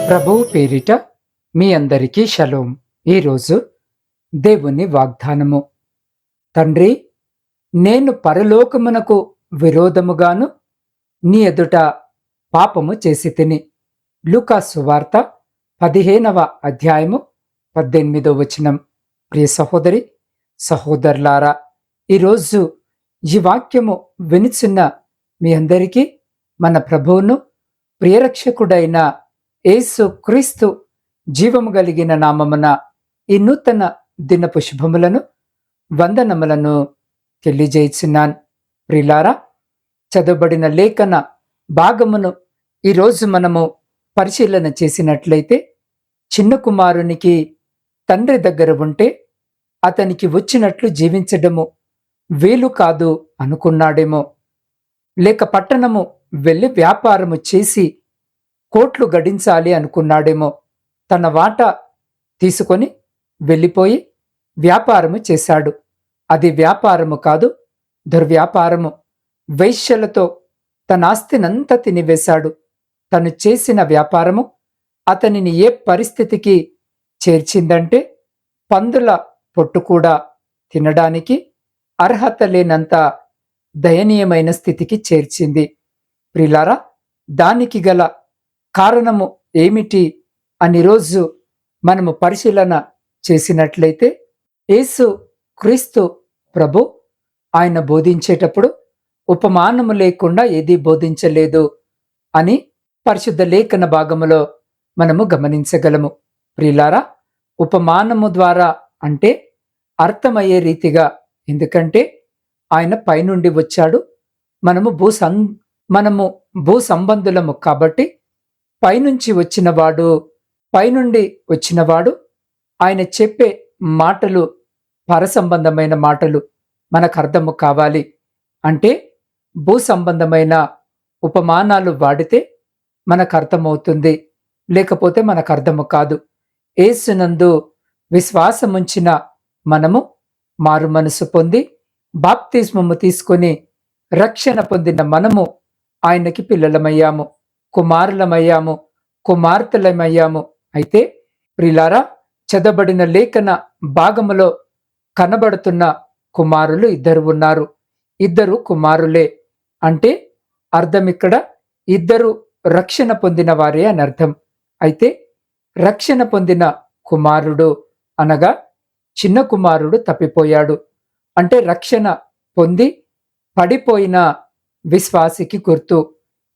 ప్రభువు పేరిట మీ అందరికీ షలోం. ఈరోజు దేవుని వాగ్దానము. తండ్రి, నేను పరలోకమునకు విరోధముగాను నీ ఎదుట పాపము చేసి తిని. లూకా సువార్త 15వ అధ్యాయము 18వ వచనం. ప్రియ సహోదరి సహోదరులారా, ఈరోజు ఈ వాక్యము వినుచున్న మీ అందరికీ మన ప్రభువును ప్రియరక్షకుడైన యేసు క్రీస్తు జీవము కలిగిన నామమున ఈ నూతన దినపు శుభములను వందనములను తెలియజేయుచున్నాను. ప్రియులారా, చదవబడిన లేఖన భాగమును ఈరోజు మనము పరిశీలన చేసినట్లయితే, చిన్న కుమారునికి తండ్రి దగ్గర ఉంటే అతనికి వచ్చినట్లు జీవించడము వీలు కాదు అనుకున్నాడేమో, లేక పట్టణము వెళ్ళి వ్యాపారము చేసి కోట్లు గడించాలి అనుకున్నాడేమో. తన వాటా తీసుకొని వెళ్ళిపోయి వ్యాపారము చేశాడు. అది వ్యాపారము కాదు, దుర్వ్యాపారము. వైశ్యలతో తన ఆస్తినంతా తినివేశాడు. తను చేసిన వ్యాపారము అతనిని ఏ పరిస్థితికి చేర్చిందంటే, పందుల పొట్టు కూడా తినడానికి అర్హత లేనంత దయనీయమైన స్థితికి చేర్చింది. ప్రిలారా, దానికి గల కారణము ఏమిటి అని రోజు మనము పరిశీలన చేసినట్లయితే, యేసు క్రీస్తు ప్రభు ఆయన బోధించేటప్పుడు ఉపమానము లేకుండా ఏదీ బోధించలేదు అని పరిశుద్ధ లేఖన భాగములో మనము గమనించగలము. ప్రియులారా, ఉపమానము ద్వారా అంటే అర్థమయ్యే రీతిగా, ఎందుకంటే ఆయన పైనుండి వచ్చాడు. మనము భూ సంబంధులము కాబట్టి పైనుంచి వచ్చినవాడు ఆయన చెప్పే మాటలు పరసంబంధమైన మాటలు మనకు అర్థము కావాలి అంటే భూ సంబంధమైన ఉపమానాలు వాడితే మనకు అర్థమవుతుంది, లేకపోతే మనకు అర్థము కాదు. యేసునందు విశ్వాసముంచిన మనము మారు మనసు పొంది బాప్తిస్మము తీసుకొని రక్షణ పొందిన మనము ఆయనకి పిల్లలమయ్యాము, కుమారులమయ్యాము, కుమార్తెలమయ్యాము. అయితే ప్రిలారా, చదవబడిన లేఖన భాగములో కనబడుతున్న కుమారులు ఇద్దరు ఉన్నారు. ఇద్దరు కుమారులే అంటే అర్థం ఇక్కడ ఇద్దరు రక్షణ పొందిన వారే అని అర్థం. అయితే రక్షణ పొందిన కుమారుడు అనగా చిన్న కుమారుడు తప్పిపోయాడు అంటే రక్షణ పొంది పడిపోయిన విశ్వాసికి గుర్తు.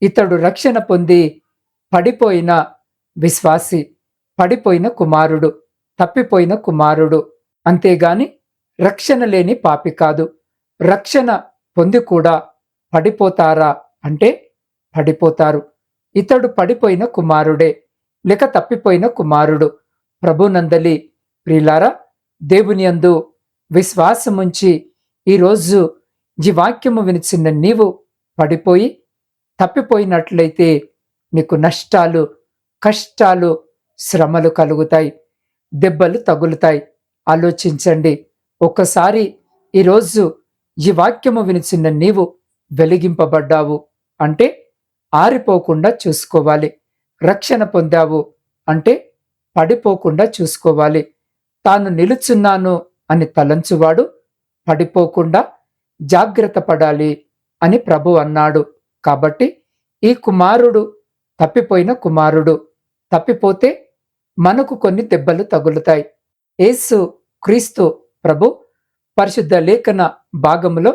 ఇతడు రక్షణ పొంది పడిపోయిన విశ్వాసి, పడిపోయిన కుమారుడు, తప్పిపోయిన కుమారుడు. అంతేగాని రక్షణ లేని పాపి కాదు. రక్షణ పొంది కూడా పడిపోతారా అంటే పడిపోతారు. ఇతడు పడిపోయిన కుమారుడే, లేక తప్పిపోయిన కుమారుడు. ప్రభునందలి ప్రియులారా, దేవుని యందు విశ్వాసముంచి ఈరోజు ఈ వాక్యము వినిచిన నీవు పడిపోయి తప్పిపోయినట్లయితే నీకు నష్టాలు, కష్టాలు, శ్రమలు కలుగుతాయి, దెబ్బలు తగులుతాయి. ఆలోచించండి. ఒక్కసారి ఈరోజు ఈ వాక్యము వినిచిన నీవు వెలిగింపబడ్డావు అంటే ఆరిపోకుండా చూసుకోవాలి. రక్షణ పొందావు అంటే పడిపోకుండా చూసుకోవాలి. తాను నిలుచున్నాను అని తలంచువాడు పడిపోకుండా జాగ్రత్త పడాలి అని ప్రభు అన్నాడు. కాబట్టి ఈ కుమారుడు తప్పిపోయిన కుమారుడు. తప్పిపోతే మనకు కొన్ని దెబ్బలు తగులుతాయి. యేసు క్రీస్తు ప్రభు పరిశుద్ధ లేఖన భాగములో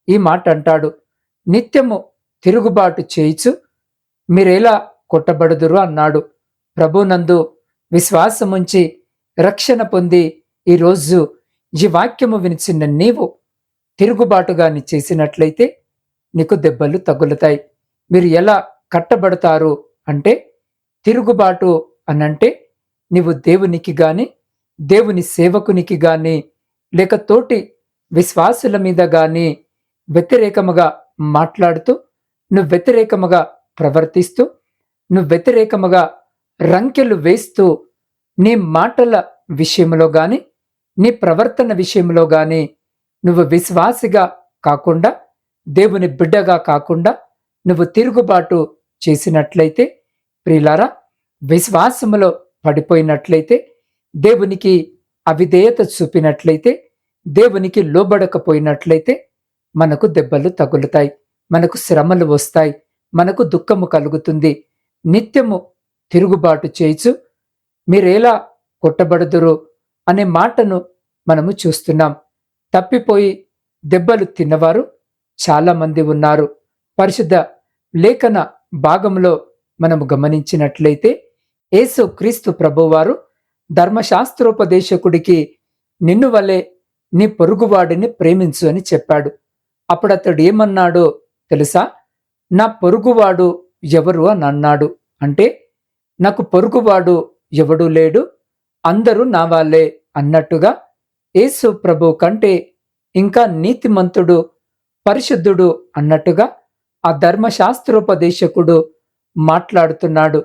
ఈ మాట అంటాడు, నిత్యము తిరుగుబాటు చేయిచు మీరెలా కొట్టబడుదురు అన్నాడు. ప్రభునందు విశ్వాసముంచి రక్షణ పొంది ఈరోజు ఈ వాక్యము వినిచిన నీవు తిరుగుబాటుగాని చేసినట్లయితే నీకు దెబ్బలు తగులుతాయి. మీరు ఎలా కట్టబడతారు అంటే, తిరుగుబాటు అనంటే నీవు దేవునికి గాని, దేవుని సేవకునికి గాని, లేక తోటి విశ్వాసుల మీద గాని వ్యతిరేకముగా మాట్లాడుతూ, నువ్వు వ్యతిరేకముగా ప్రవర్తిస్తూ, నువ్వు వ్యతిరేకముగా రంకెలు వేస్తూ, నీ మాటల విషయంలో గాని, నీ ప్రవర్తన విషయంలో గాని నువ్వు విశ్వాసిగా కాకుండా, దేవుని బిడ్డగా కాకుండా నువ్వు తిరుగుబాటు చేసినట్లయితే ప్రియులారా, విశ్వాసములో పడిపోయినట్లయితే, దేవునికి అవిధేయత చూపినట్లయితే, దేవునికి లోబడకపోయినట్లయితే మనకు దెబ్బలు తగులుతాయి, మనకు శ్రమలు వస్తాయి, మనకు దుఃఖము కలుగుతుంది. నిత్యము తిరుగుబాటు చేయొచ్చు, మీరేలా కొట్టబడుదురు అనే మాటను మనము చూస్తున్నాం. తప్పిపోయి దెబ్బలు తిన్నవారు చాలా మంది ఉన్నారు. పరిశుద్ధ లేఖన భాగంలో మనము గమనించినట్లయితే, యేసు క్రీస్తు ప్రభువారు ధర్మశాస్త్రోపదేశకుడికి నిన్ను వలె నీ పొరుగువాడిని ప్రేమించు అని చెప్పాడు. అప్పుడు అతడు ఏమన్నాడో తెలుసా? నా పొరుగువాడు ఎవరు అని అన్నాడు. అంటే నాకు పొరుగువాడు ఎవడూ లేడు, అందరూ నా వాళ్ళే అన్నట్టుగా యేసు ప్రభు కంటే ఇంకా నీతిమంతుడు, పరిశుద్ధుడు అన్నట్టుగా ఆ ధర్మశాస్త్రోపదేశకుడు మాట్లాడుతున్నాడు.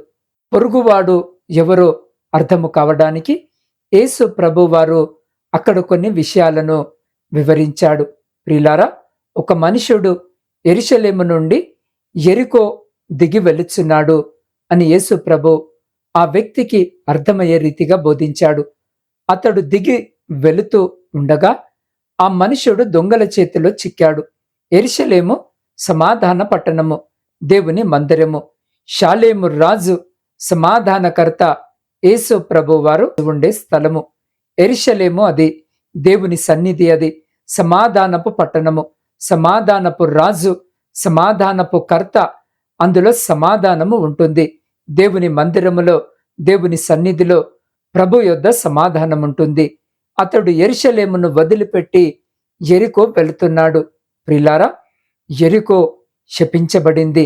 పొరుగువాడు ఎవరో అర్థము కావడానికి యేసు ప్రభువారు అక్కడ కొన్ని విషయాలను వివరించాడు. ప్రియులారా, ఒక మనుషుడు యెరూషలేము నుండి యెరికో దిగి వెళుచున్నాడు అని యేసు ప్రభు ఆ వ్యక్తికి అర్థమయ్యే రీతిగా బోధించాడు. అతడు దిగి వెళుతూ ఉండగా ఆ మనుషుడు దొంగల చేతిలో చిక్కాడు. యెరూషలేము సమాధాన పట్టణము, దేవుని మందిరము, షాలేము రాజు సమాధానకర్త యేసు ప్రభువారు ఉండే స్థలము. యెరూషలేము అది దేవుని సన్నిధి, అది సమాధానపు పట్టణము, సమాధానపు రాజు, సమాధానపు కర్త. అందులో సమాధానము ఉంటుంది. దేవుని మందిరములో, దేవుని సన్నిధిలో ప్రభు యొద్ద సమాధానం ఉంటుంది. అతడు యెరూషలేమును వదిలిపెట్టి యెరికో వెళుతున్నాడు. ప్రియులారా, యెరికో శపించబడింది.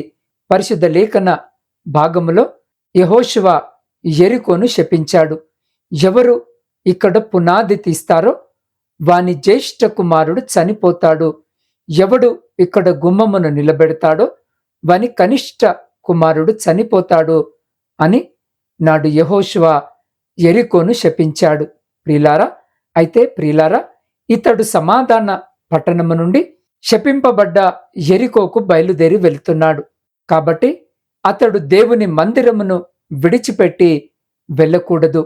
పరిశుద్ధ లేఖన భాగములో యెహోషువ యెరికోను శపించాడు. ఎవరు ఇక్కడ పునాది తీస్తారో వాని జ్యేష్ఠ కుమారుడు చనిపోతాడు, ఎవడు ఇక్కడ గుమ్మమును నిలబెడతాడో వాని కనిష్ట కుమారుడు చనిపోతాడు అని నాడు యెహోషువ యెరికోను శపించాడు. ప్రియులారా, అయితే ప్రియులారా, ఇతడు సమాధాన పట్టణము నుండి శపింపబడ్డ యెరికోకు బయలుదేరి వెళుతున్నాడు. కాబట్టి అతడు దేవుని మందిరమును విడిచిపెట్టి వెళ్ళకూడదు,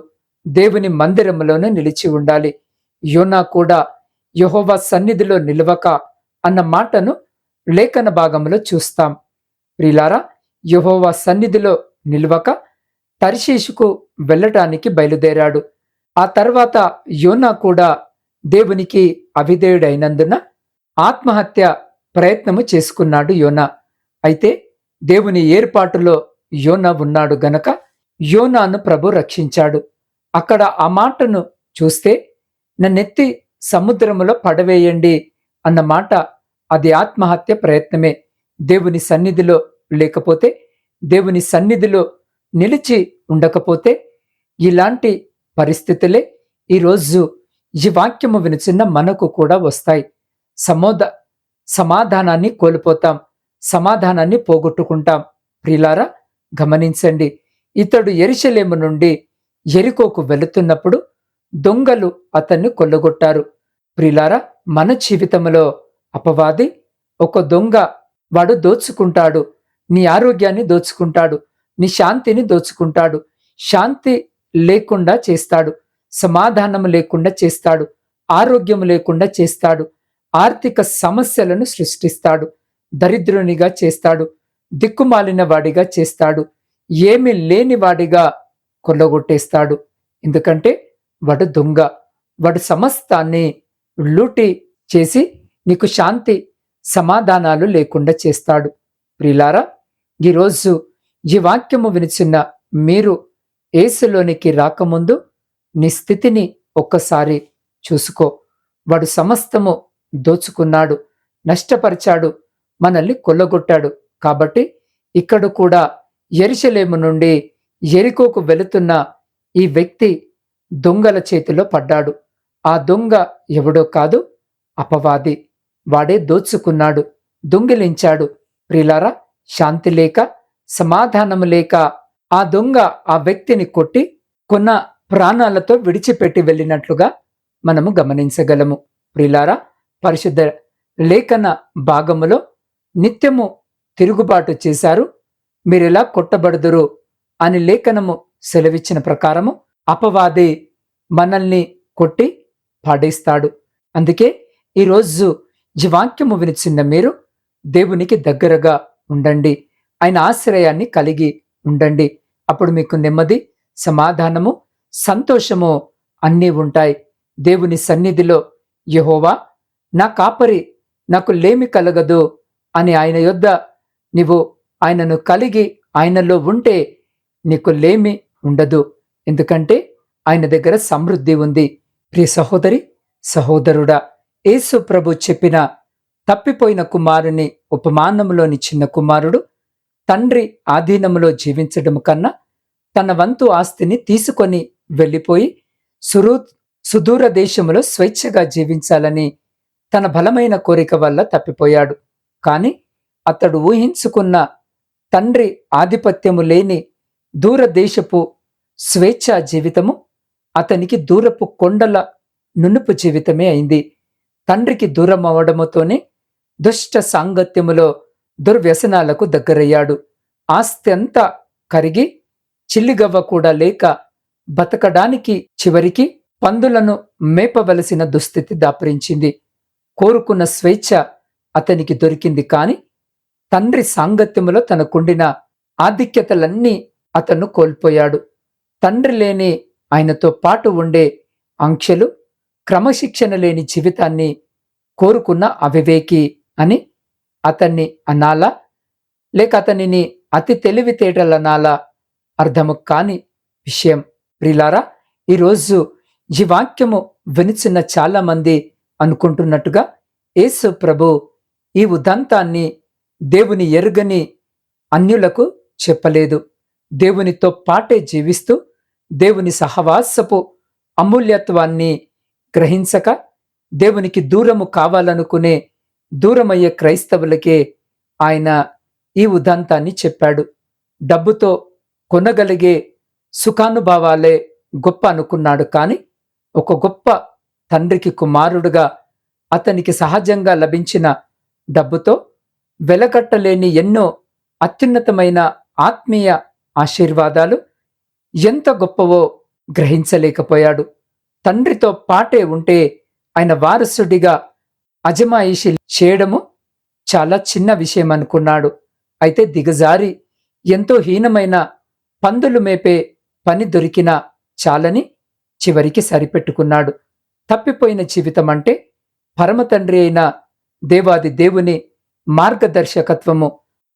దేవుని మందిరములోనే నిలిచి ఉండాలి. యోనా కూడా యెహోవా సన్నిధిలో నిలవక అన్న మాటను లేఖన భాగంలో చూస్తాం. ప్రియులారా, యెహోవా సన్నిధిలో నిలవక తర్షీషుకు వెళ్ళటానికి బయలుదేరాడు. ఆ తర్వాత యోనా కూడా దేవునికి అవిధేయుడైనందున ఆత్మహత్య ప్రయత్నము చేసుకున్నాడు యోనా. అయితే దేవుని ఏర్పాటులో యోనా ఉన్నాడు గనక యోనాను ప్రభు రక్షించాడు. అక్కడ ఆ మాటను చూస్తే, నన్నెత్తి సముద్రములో పడవేయండి అన్న మాట అది ఆత్మహత్య ప్రయత్నమే. దేవుని సన్నిధిలో లేకపోతే, దేవుని సన్నిధిలో నిలిచి ఉండకపోతే ఇలాంటి పరిస్థితులే ఈరోజు ఈ వాక్యము వినుచున్న మనకు కూడా వస్తాయి. సమాధానాన్ని కోల్పోతాం, సమాధానాన్ని పోగొట్టుకుంటాం. ప్రియులారా, గమనించండి, ఇతడు యెరూషలేము నుండి యెరికోకు వెళుతున్నప్పుడు దొంగలు అతన్ని కొల్లగొట్టారు. ప్రియులారా, మన జీవితంలో అపవాది ఒక దొంగ, వాడు దోచుకుంటాడు. నీ ఆరోగ్యాన్ని దోచుకుంటాడు, నీ శాంతిని దోచుకుంటాడు, శాంతి లేకుండా చేస్తాడు, సమాధానం లేకుండా చేస్తాడు, ఆరోగ్యం లేకుండా చేస్తాడు, ఆర్థిక సమస్యలను సృష్టిస్తాడు, దరిద్రునిగా చేస్తాడు, దిక్కుమాలిన వాడిగా చేస్తాడు, ఏమీ లేని వాడిగా కొల్లగొట్టేస్తాడు. ఎందుకంటే వాడు దొంగ, వాడు సమస్తాన్ని లూటి చేసి నీకు శాంతి సమాధానాలు లేకుండా చేస్తాడు. ప్రియులారా, ఈరోజు ఈ వాక్యము వినిచిన్న మీరు యేసులోనికి రాకముందు నీ స్థితిని ఒక్కసారి చూసుకో. వాడు సమస్తము దోచుకున్నాడు, నష్టపరిచాడు, మనల్ని కొల్లగొట్టాడు. కాబట్టి ఇక్కడ కూడా యెరూషలేము నుండి యెరికోకు వెళుతున్న ఈ వ్యక్తి దొంగల చేతిలో పడ్డాడు. ఆ దొంగ ఎవడో కాదు, అపవాది. వాడే దోచుకున్నాడు, దొంగిలించాడు. ప్రియులారా, శాంతి లేక, సమాధానము లేక ఆ దొంగ ఆ వ్యక్తిని కొట్టి కొన్న ప్రాణాలతో విడిచిపెట్టి వెళ్ళినట్లుగా మనము గమనించగలము. ప్రియులారా, పరిశుద్ధ లేఖన భాగములో నిత్యము తిరుగుబాటు చేశారు, మీరెలా కొట్టబడుదురు అని లేఖనము సెలవిచ్చిన ప్రకారము అపవాది మనల్ని కొట్టి పాడేస్తాడు. అందుకే ఈరోజు ఈ వాక్యము వినిచిన్న మీరు దేవునికి దగ్గరగా ఉండండి. ఆయన ఆశ్రయాన్ని కలిగి ఉండండి. అప్పుడు మీకు నెమ్మది, సమాధానము, సంతోషము అన్నీ ఉంటాయి. దేవుని సన్నిధిలో యెహోవా నా కాపరి, నాకు లేమి కలగదు అని ఆయన యొద్ద నీవు ఆయనను కలిగి ఆయనలో ఉంటే నీకు లేమి ఉండదు. ఎందుకంటే ఆయన దగ్గర సమృద్ధి ఉంది. ప్రియ సహోదరి, సహోదరుడా, యేసు ప్రభు చెప్పిన తప్పిపోయిన కుమారుని ఉపమానములోని చిన్న కుమారుడు తండ్రి ఆధీనములో జీవించడం కన్నా తన వంతు ఆస్తిని తీసుకొని వెళ్ళిపోయి సుదూర దేశములో స్వేచ్ఛగా జీవించాలని తన బలమైన కోరిక వల్ల తప్పిపోయాడు. కాని అతడు ఊహించుకున్న తండ్రి ఆధిపత్యము లేని దూరదేశపు స్వేచ్ఛా జీవితము అతనికి దూరపు కొండల నునుపు జీవితమే అయింది. తండ్రికి దూరం అవడముతోనే దుష్ట సాంగత్యములో దుర్వ్యసనాలకు దగ్గరయ్యాడు. ఆస్తి అంతా కరిగి చిల్లిగవ్వ కూడా లేక బతకడానికి చివరికి పందులను మేపవలసిన దుస్థితి దాపురించింది. కోరుకున్న స్వేచ్ఛ అతనికి దొరికింది, కాని తండ్రి సాంగత్యములో తనకుండిన ఆధిక్యతలన్నీ అతను కోల్పోయాడు. తండ్రి లేని ఆయనతో పాటు ఉండే ఆంక్షలు, క్రమశిక్షణ లేని జీవితాన్ని కోరుకున్న అవివేకి అని అతన్ని అనాలా, లేక అతనిని అతి తెలివితేటలనాలా అర్థము కాని విషయం. ప్రియులారా, ఈరోజు ఈ వాక్యము వినిచిన చాలా మంది అనుకుంటున్నట్టుగా యేసు ప్రభు ఈ ఉదంతాన్ని దేవుని ఎరుగని అన్యులకు చెప్పలేదు. దేవునితో పాటే జీవిస్తూ దేవుని సహవాసపు అమూల్యత్వాన్ని గ్రహించక దేవునికి దూరము కావాలనుకునే దూరమయ్యే క్రైస్తవులకే ఆయన ఈ ఉదంతాన్ని చెప్పాడు. డబ్బుతో కొనగలిగే సుఖానుభావాలే గొప్ప అనుకున్నాడు. కాని ఒక గొప్ప తండ్రికి కుమారుడుగా అతనికి సహజంగా లభించిన డబ్బుతో వెలకట్టలేని ఎన్నో అత్యున్నతమైన ఆత్మీయ ఆశీర్వాదాలు ఎంత గొప్పవో గ్రహించలేకపోయాడు. తండ్రితో పాటే ఉంటే ఆయన వారసుడిగా అజమాయిషి చేయడము చాలా చిన్న విషయం అనుకున్నాడు. అయితే దిగజారి ఎంతో హీనమైన పందులు మేపే పని దొరికినా చాలని చివరికి సరిపెట్టుకున్నాడు. తప్పిపోయిన జీవితం అంటే పరమతండ్రి అయిన దేవాది దేవుని మార్గదర్శకత్వము,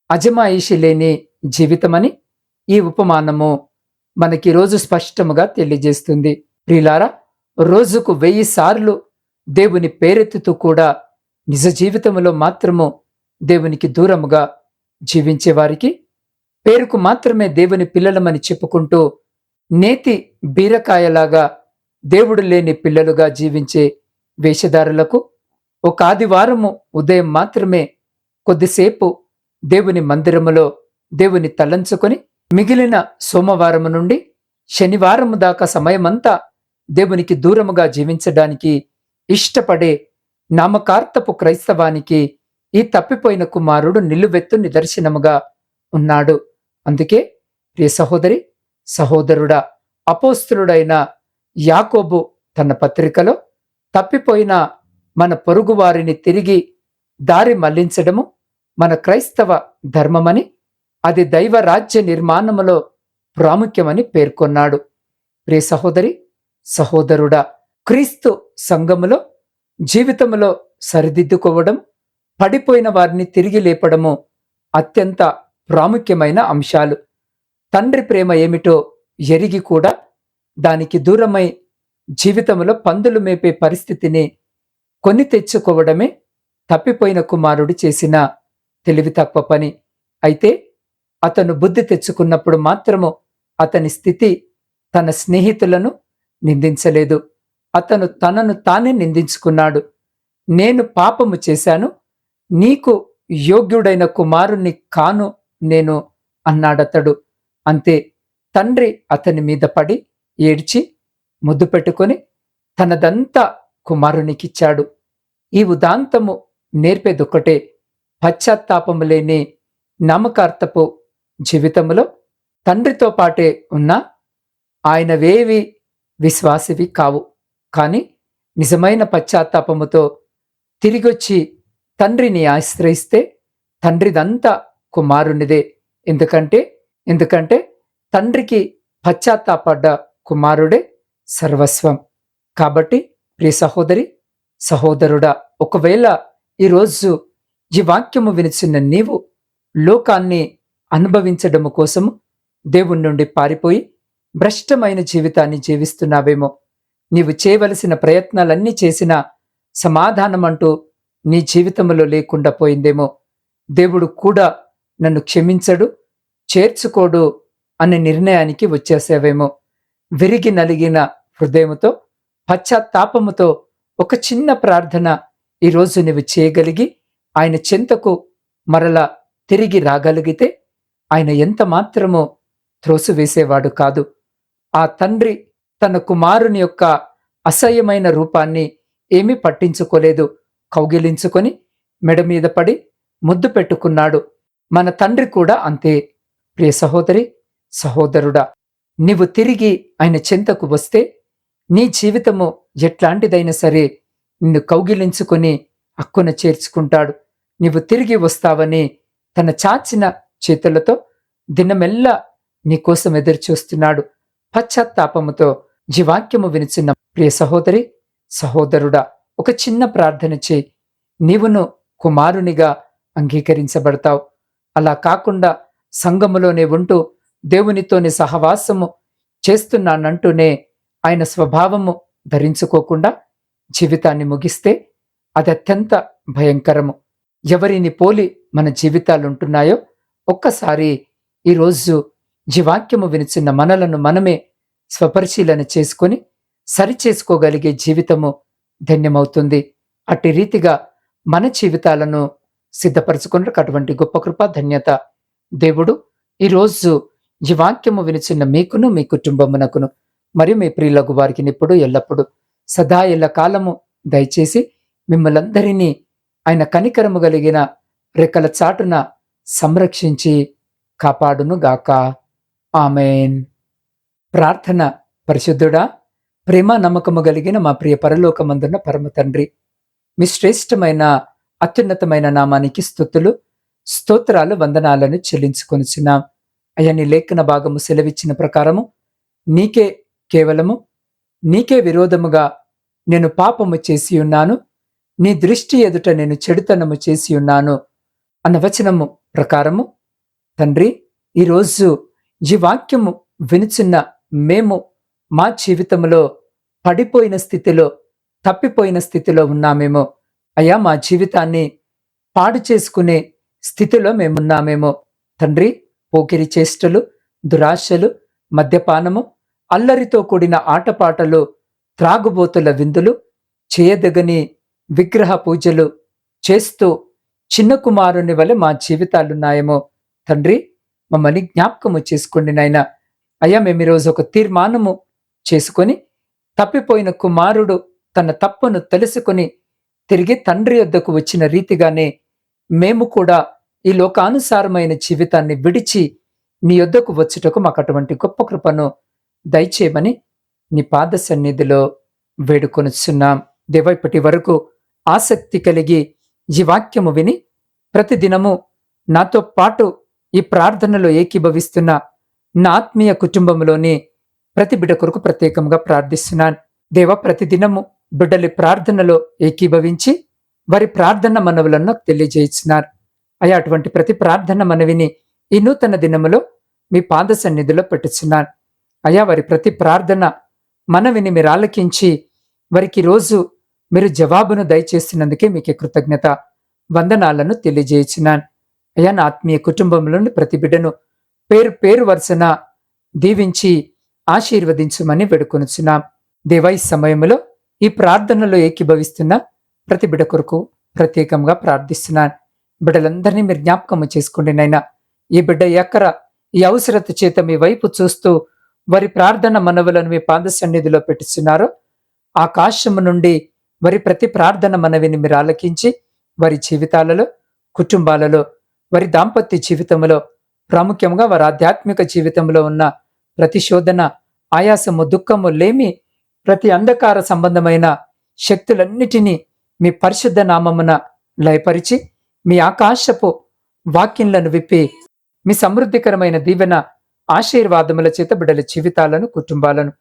అజమాయిషి లేని జీవితమని ఈ ఉపమానము మనకి రోజు స్పష్టముగా తెలియజేస్తుంది. ప్రియులారా, రోజుకు 1000 సార్లు దేవుని పేరెత్తుతూ కూడా నిజ జీవితంలో మాత్రము దేవునికి దూరముగా జీవించేవారికి, పేరుకు మాత్రమే దేవుని పిల్లలమని చెప్పుకుంటూ నేతి బీరకాయలాగా దేవుడు లేని పిల్లలుగా జీవించే వేషధారులకు ఒక ఆదివారము ఉదయం మాత్రమే కొద్దిసేపు దేవుని మందిరములో దేవుని తలంచుకొని మిగిలిన సోమవారము నుండి శనివారము దాకా సమయమంతా దేవునికి దూరముగా జీవించడానికి ఇష్టపడే నామకార్థపు క్రైస్తవానికి ఈ తప్పిపోయిన కుమారుడు నిలువెత్తు నిదర్శనముగా ఉన్నాడు. అందుకే ప్రియ సహోదరి, సహోదరుడా, అపోస్తలుడైన యాకోబు తన పత్రికలో తప్పిపోయిన మన పొరుగువారిని తిరిగి దారి మళ్లించడము మన క్రైస్తవ ధర్మమని, అది దైవ రాజ్య నిర్మాణములో ప్రాముఖ్యమని పేర్కొన్నాడు. ప్రియ సహోదరి, సహోదరుడా, క్రీస్తు సంఘములో జీవితములో సరిదిద్దుకోవడం, పడిపోయిన వారిని తిరిగి లేపడము అత్యంత ప్రాముఖ్యమైన అంశాలు. తండ్రి ప్రేమ ఏమిటో ఎరిగి కూడా దానికి దూరమై జీవితంలో పందులు మేపే పరిస్థితిని కొని తెచ్చుకోవడమే తప్పిపోయిన కుమారుడు చేసిన తెలివి తక్కువ పని. అయితే అతను బుద్ధి తెచ్చుకున్నప్పుడు మాత్రము అతని స్థితి తన స్నేహితులను నిందించలేదు. అతను తనను తానే నిందించుకున్నాడు. నేను పాపము చేశాను, నీకు యోగ్యుడైన కుమారుణ్ణి కాను నేను అన్నాడతడు. అంతే, తండ్రి అతని మీద పడి ఏడ్చి ముద్దు పెట్టుకొని తనదంతా కుమారునికిచ్చాడు. ఈ ఉదాంతము నేర్పేదొక్కటే, పశ్చాత్తాపము లేని నామకార్థపు జీవితములో తండ్రితో పాటే ఉన్న ఆయనవేవి విశ్వాసివి కావు. కాని నిజమైన పశ్చాత్తాపముతో తిరిగొచ్చి తండ్రిని ఆశ్రయిస్తే తండ్రిదంతా కుమారునిదే. ఎందుకంటే తండ్రికి పశ్చాత్తాపడ్డ కుమారుడే సర్వస్వం. కాబట్టి ప్రియ సహోదరి, సహోదరుడా, ఒకవేళ ఈరోజు ఈ వాక్యము వినిచిన నీవు లోకాన్ని అనుభవించడము కోసము దేవుని నుండి పారిపోయి భ్రష్టమైన జీవితాన్ని జీవిస్తున్నావేమో, నీవు చేయవలసిన ప్రయత్నాలన్నీ చేసినా సమాధానం అంటూ నీ జీవితంలో లేకుండా పోయిందేమో, దేవుడు కూడా నన్ను క్షమించడు, చేర్చుకోడు అనే నిర్ణయానికి వచ్చేసావేమో, విరిగి నలిగిన హృదయముతో పశ్చాత్తాపముతో ఒక చిన్న ప్రార్థన ఈరోజు నువ్వు చేయగలిగి ఆయన చెంతకు మరలా తిరిగి రాగలిగితే ఆయన ఎంత మాత్రమో త్రోసివేసేవాడు కాదు. ఆ తండ్రి తన కుమారుని యొక్క అసహ్యమైన రూపాన్ని ఏమీ పట్టించుకోలేదు. కౌగిలించుకొని మెడ మీద పడి ముద్దు పెట్టుకున్నాడు. మన తండ్రి కూడా అంతే. ప్రియ సహోదరి, సహోదరుడా, నీవు తిరిగి ఆయన చెంతకు వస్తే నీ జీవితము ఎట్లాంటిదైనా సరే నిన్ను కౌగిలించుకొని అక్కున చేర్చుకుంటాడు. నీవు తిరిగి వస్తావని తన చాచిన చేతులతో దినమెల్లా నీకోసం ఎదురుచూస్తున్నాడు. పశ్చాత్తాపముతో జీవాక్యము వినిచున్న ప్రియ సహోదరి, సహోదరుడా, ఒక చిన్న ప్రార్థన చేయి. నీవును కుమారునిగా అంగీకరించబడతావు. అలా కాకుండా సంఘములోనే ఉంటూ దేవునితోని సహవాసము చేస్తున్నానంటూనే ఆయన స్వభావము ధరించుకోకుండా జీవితాన్ని ముగిస్తే అది అత్యంత భయంకరము. ఎవరిని పోలి మన జీవితాలుంటున్నాయో ఒక్కసారి ఈరోజు జీవాక్యము వినిచిన్న మనలను మనమే స్వపరిశీలన చేసుకొని సరిచేసుకోగలిగే జీవితము ధన్యమవుతుంది. అట్టి రీతిగా మన జీవితాలను సిద్ధపరచుకున్నట్టు అటువంటి గొప్ప కృప, ధన్యత దేవుడు ఈరోజు జీవాక్యము వినిచిన్న మీకును మీ కుటుంబమునకును మరియు మీ ప్రియులకు వారికి ఇప్పుడు ఎల్లప్పుడు సదా ఎల్ల కాలము దయచేసి మిమ్మలందరినీ ఆయన కనికరము కలిగిన రెక్కల చాటున సంరక్షించి కాపాడును గాక. ఆమేన్. ప్రార్థన. పరిశుద్ధుడా, ప్రేమ నమ్మకము కలిగిన మా ప్రియ పరలోకమందున్న పరమ తండ్రి, మీ శ్రేష్టమైన అత్యున్నతమైన నామానికి స్తుతులు, స్తోత్రాలు, వందనాలను చెల్లించుకొనిచున్నాం. అయ్యా, నీ లేఖన భాగము సెలవిచ్చిన ప్రకారము నీకే విరోధముగా నేను పాపము చేసి ఉన్నాను, నీ దృష్టి ఎదుట నేను చెడుతనము చేసి ఉన్నాను అన్న వచనము ప్రకారము తండ్రి, ఈరోజు ఈ వాక్యము వినుచున్న మేము మా జీవితంలో పడిపోయిన స్థితిలో, తప్పిపోయిన స్థితిలో ఉన్నామేమో అయ్యా, మా జీవితాన్ని పాడు చేసుకునే స్థితిలో మేమున్నామేమో తండ్రి. పోకిరి చేష్టలు, దురాశలు, మద్యపానము, అల్లరితో కూడిన ఆటపాటలు, త్రాగుబోతుల విందులు, చేయదగని విగ్రహ పూజలు చేస్తూ చిన్న కుమారుని వలె మా జీవితాలున్నాయేమో తండ్రి. మమ్మల్ని జ్ఞాపకము చేసుకోండి నాయనా. అయ్యా, మేము ఈరోజు ఒక తీర్మానము చేసుకొని తప్పిపోయిన కుమారుడు తన తప్పును తెలుసుకొని తిరిగి తండ్రి యొద్దకు వచ్చిన రీతిగానే మేము కూడా ఈ లోకానుసారమైన జీవితాన్ని విడిచి నీ యొద్దకు వచ్చుటకు మాకు అటువంటి గొప్ప కృపను దయచేయమని నీ పాద సన్నిధిలో వేడుకొనుచున్నాం. దేవా, ఇప్పటి వరకు ఆసక్తి కలిగి ఈ వాక్యము విని ప్రతిదినము నాతో పాటు ఈ ప్రార్థనలో ఏకీభవిస్తున్న నా ఆత్మీయ కుటుంబంలోని ప్రతి బిడ్డ కొరకు ప్రత్యేకంగా ప్రార్థిస్తున్నాను. దేవా, ప్రతిదినము బిడ్డలి ప్రార్థనలో ఏకీభవించి వారి ప్రార్థన మనవులను తెలియజేస్తున్నారు. అయ్యా, అటువంటి ప్రతి ప్రార్థన మనవిని ఈ నూతన దినములో మీ పాద సన్నిధిలో పెట్టుచున్నాను. అయ్యా, వారి ప్రతి ప్రార్థన మనవిని మీరు ఆలకించి వారికి రోజు మీరు జవాబును దయచేస్తున్నందుకే మీకు కృతజ్ఞత వందనాలను తెలియజేస్తున్నాను. అయ్యా, నా ఆత్మీయ కుటుంబంలోని ప్రతి బిడ్డను పేరు పేరు వరుసన దీవించి ఆశీర్వదించమని వేడుకొనుచున్నాం. దేవా, ఈ సమయంలో ఈ ప్రార్థనలో ఏకీభవిస్తున్న ప్రతి బిడ్డ కొరకు ప్రత్యేకంగా ప్రార్థిస్తున్నాను. బిడ్డలందరినీ మీరు జ్ఞాపకము చేసుకోండి నైనా. ఈ బిడ్డ ఎక్కర ఈ అవసరత చేత మీ వైపు చూస్తూ వారి ప్రార్థన మనవులను మీ పాద సన్నిధిలో పెట్టుచున్నారో ఆకాశము నుండి వారి ప్రతి ప్రార్థన మనవిని మీరు ఆలకించి వారి జీవితాలలో, కుటుంబాలలో, వారి దాంపత్య జీవితంలో, ప్రాముఖ్యంగా వారి ఆధ్యాత్మిక జీవితంలో ఉన్న ప్రతి శోధన ఆయాసము, దుఃఖము, లేమి, ప్రతి అంధకార సంబంధమైన శక్తులన్నిటినీ మీ పరిశుద్ధ నామమున లయపరిచి, మీ ఆకాశపు వాక్యంలను విప్పి, మీ సమృద్ధికరమైన దీవెన ఆశీర్వాదముల చేత బిడ్డల జీవితాలను, కుటుంబాలను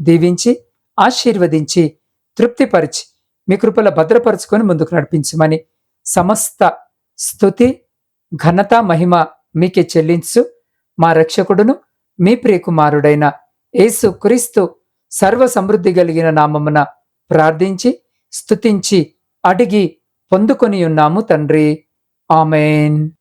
దీవించి, ఆశీర్వదించి, తృప్తిపరిచి, మీ కృపల భద్రపరుచుకొని ముందుకు నడిపించమని, సమస్త స్తుతి, ఘనత, మహిమ మీకే చెల్లించు మా రక్షకుడును మీ ప్రియకుమారుడైన యేసు క్రీస్తు సర్వ సమృద్ధి కలిగిన నామమున ప్రార్థించి, స్తుతించి, అడిగి పొందుకొని ఉన్నాము తండ్రి. ఆమేన్.